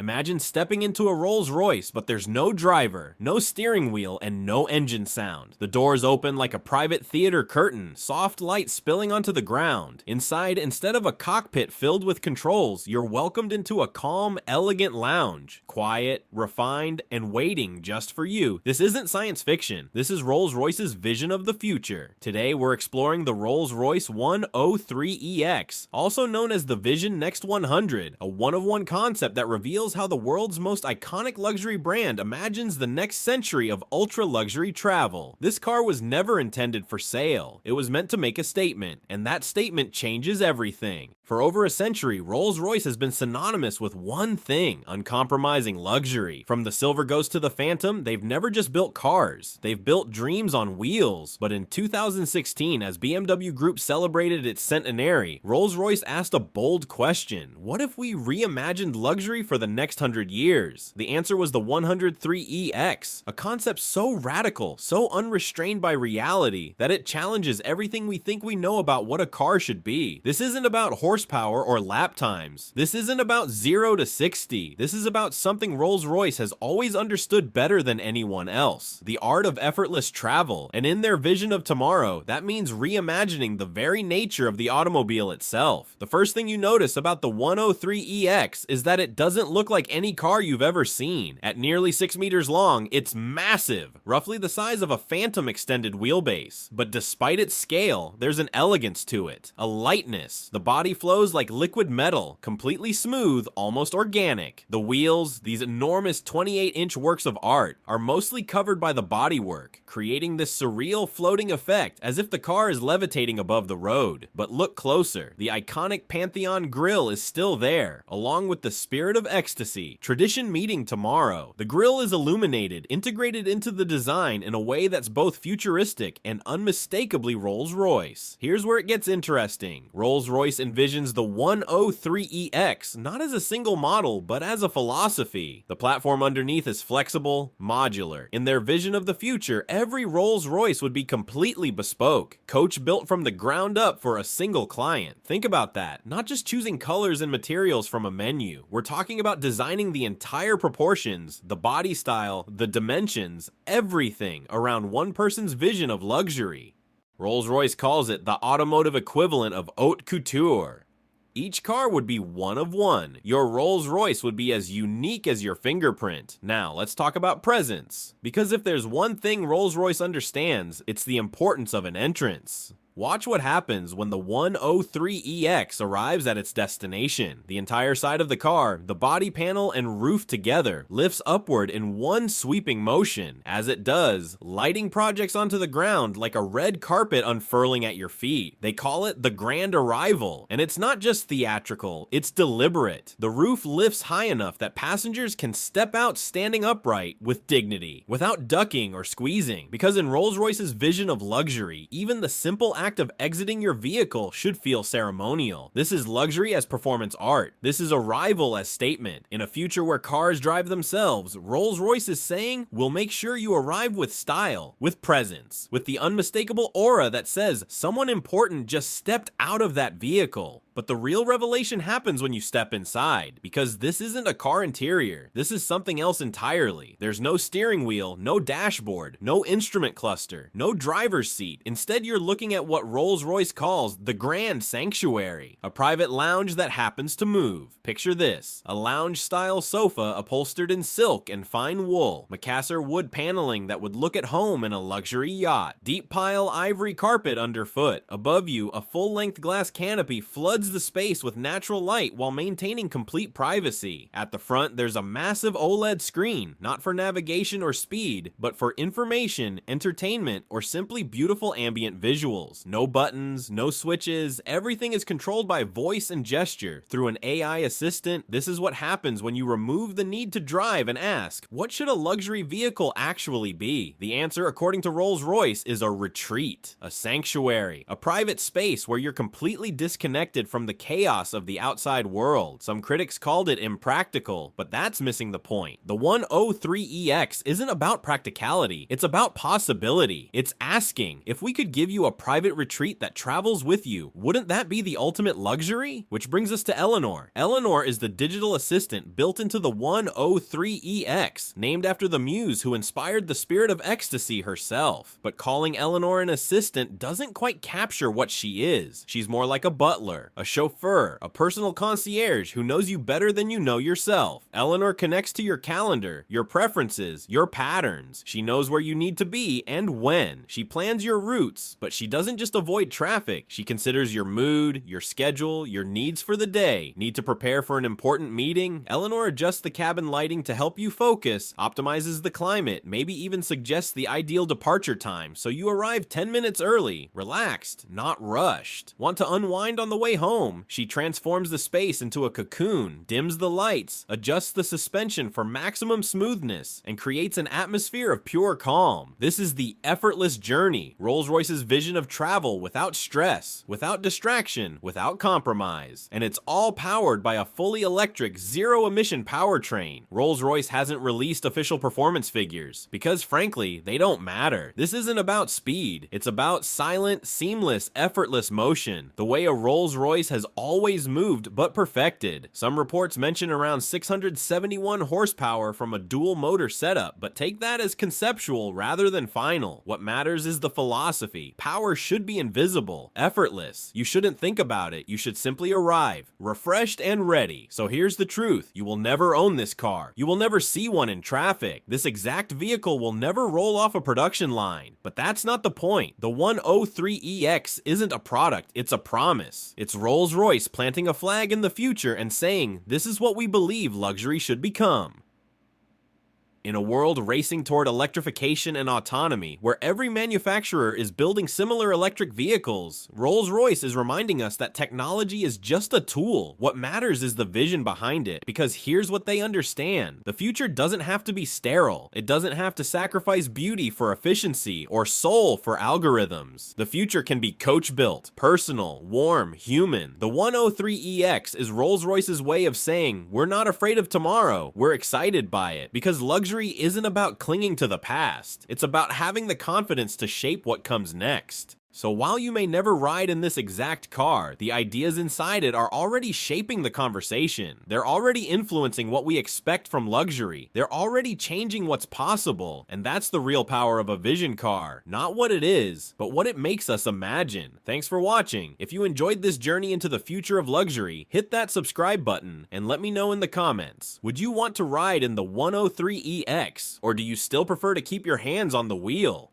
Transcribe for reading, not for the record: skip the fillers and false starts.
Imagine stepping into a Rolls-Royce, but there's no driver, no steering wheel, and no engine sound. The doors open like a private theater curtain, soft light spilling onto the ground. Inside, instead of a cockpit filled with controls, you're welcomed into a calm, elegant lounge. Quiet, refined, and waiting just for you. This isn't science fiction. This is Rolls-Royce's vision of the future. Today, we're exploring the Rolls-Royce 103EX, also known as the Vision Next 100, a one-of-one concept that reveals how the world's most iconic luxury brand imagines the next century of ultra-luxury travel. This car was never intended for sale. It was meant to make a statement, and that statement changes everything. For over a century, Rolls-Royce has been synonymous with one thing: uncompromising luxury. From the Silver Ghost to the Phantom, they've never just built cars, they've built dreams on wheels. But in 2016, as BMW Group celebrated its centenary, Rolls-Royce asked a bold question: what if we reimagined luxury for the next 100 years? The answer was the 103EX, a concept so radical, so unrestrained by reality, that it challenges everything we think we know about what a car should be. This isn't about horsepower or lap times. This isn't about 0 to 60. This is about something Rolls-Royce has always understood better than anyone else: the art of effortless travel. And in their vision of tomorrow, that means reimagining the very nature of the automobile itself. The first thing you notice about the 103EX is that it doesn't look like any car you've ever seen. At nearly 6 meters long, it's massive, roughly the size of a Phantom extended wheelbase. But despite its scale, there's an elegance to it, a lightness. The body flows like liquid metal, completely smooth, almost organic. The wheels, these enormous 28-inch works of art, are mostly covered by the bodywork, creating this surreal floating effect as if the car is levitating above the road. But look closer. The iconic Pantheon grille is still there, along with the spirit of ecstasy. Tradition meeting tomorrow. The grille is illuminated, integrated into the design in a way that's both futuristic and unmistakably Rolls-Royce. Here's where it gets interesting. Rolls-Royce envisions the 103EX not as a single model, but as a philosophy. The platform underneath is flexible, modular. In their vision of the future, every Rolls-Royce would be completely bespoke, coach-built from the ground up for a single client. Think about that. Not just choosing colors and materials from a menu. We're talking about designing the entire proportions, the body style, the dimensions, everything around one person's vision of luxury. Rolls-Royce calls it the automotive equivalent of haute couture. Each car would be one of one. Your Rolls-Royce would be as unique as your fingerprint. Now, let's talk about presence. Because if there's one thing Rolls-Royce understands, it's the importance of an entrance. Watch what happens when the 103EX arrives at its destination. The entire side of the car, the body panel and roof together, lifts upward in one sweeping motion. As it does, lighting projects onto the ground like a red carpet unfurling at your feet. They call it the grand arrival, and it's not just theatrical, it's deliberate. The roof lifts high enough that passengers can step out standing upright with dignity, without ducking or squeezing. Because in Rolls-Royce's vision of luxury, even the simple act of exiting your vehicle should feel ceremonial. This is luxury as performance art. This is arrival as statement. In a future where cars drive themselves, Rolls-Royce is saying, we'll make sure you arrive with style, with presence, with the unmistakable aura that says someone important just stepped out of that vehicle. But the real revelation happens when you step inside, because this isn't a car interior. This is something else entirely. There's no steering wheel, no dashboard, no instrument cluster, no driver's seat. Instead, you're looking at what Rolls-Royce calls the Grand Sanctuary, a private lounge that happens to move. Picture this: a lounge-style sofa upholstered in silk and fine wool, Macassar wood paneling that would look at home in a luxury yacht, deep pile ivory carpet underfoot. Above you, a full-length glass canopy floods the space with natural light while maintaining complete privacy. At the front, there's a massive OLED screen, not for navigation or speed, but for information, entertainment, or simply beautiful ambient visuals. No buttons, no switches, everything is controlled by voice and gesture through an AI assistant. This is what happens when you remove the need to drive and ask, what should a luxury vehicle actually be? The answer, according to Rolls-Royce, is a retreat, a sanctuary, a private space where you're completely disconnected from the chaos of the outside world. Some critics called it impractical, but that's missing the point. The 103EX isn't about practicality, it's about possibility. It's asking, if we could give you a private retreat that travels with you, wouldn't that be the ultimate luxury? Which brings us to Eleanor. Eleanor is the digital assistant built into the 103EX, named after the muse who inspired the spirit of ecstasy herself. But calling Eleanor an assistant doesn't quite capture what she is. She's more like a butler, a chauffeur, a personal concierge who knows you better than you know yourself. Eleanor connects to your calendar, your preferences, your patterns. She knows where you need to be and when. She plans your routes, but she doesn't just avoid traffic. She considers your mood, your schedule, your needs for the day. Need to prepare for an important meeting? Eleanor adjusts the cabin lighting to help you focus, optimizes the climate, maybe even suggests the ideal departure time so you arrive 10 minutes early, relaxed, not rushed. Want to unwind on the way home? She transforms the space into a cocoon, dims the lights, adjusts the suspension for maximum smoothness, and creates an atmosphere of pure calm. This is the effortless journey, Rolls-Royce's vision of travel without stress, without distraction, without compromise. And it's all powered by a fully electric, zero-emission powertrain. Rolls-Royce hasn't released official performance figures, because frankly, they don't matter. This isn't about speed, it's about silent, seamless, effortless motion, the way a Rolls-Royce has always moved but perfected. Some reports mention around 671 horsepower from a dual motor setup, but take that as conceptual rather than final. What matters is the philosophy. Power should be invisible, effortless. You shouldn't think about it, you should simply arrive, refreshed and ready. So here's the truth, you will never own this car. You will never see one in traffic. This exact vehicle will never roll off a production line. But that's not the point. The 103EX isn't a product, it's a promise. It's Rolls-Royce planting a flag in the future and saying, this is what we believe luxury should become. In a world racing toward electrification and autonomy, where every manufacturer is building similar electric vehicles, Rolls-Royce is reminding us that technology is just a tool. What matters is the vision behind it, because here's what they understand. The future doesn't have to be sterile. It doesn't have to sacrifice beauty for efficiency or soul for algorithms. The future can be Coachbuilt, personal, warm, human. The 103EX is Rolls-Royce's way of saying, we're not afraid of tomorrow, we're excited by it, because luxury isn't about clinging to the past. It's about having the confidence to shape what comes next. So while you may never ride in this exact car, the ideas inside it are already shaping the conversation. They're already influencing what we expect from luxury. They're already changing what's possible. And that's the real power of a vision car. Not what it is, but what it makes us imagine. Thanks for watching. If you enjoyed this journey into the future of luxury, hit that subscribe button and let me know in the comments. Would you want to ride in the 103EX? Or do you still prefer to keep your hands on the wheel?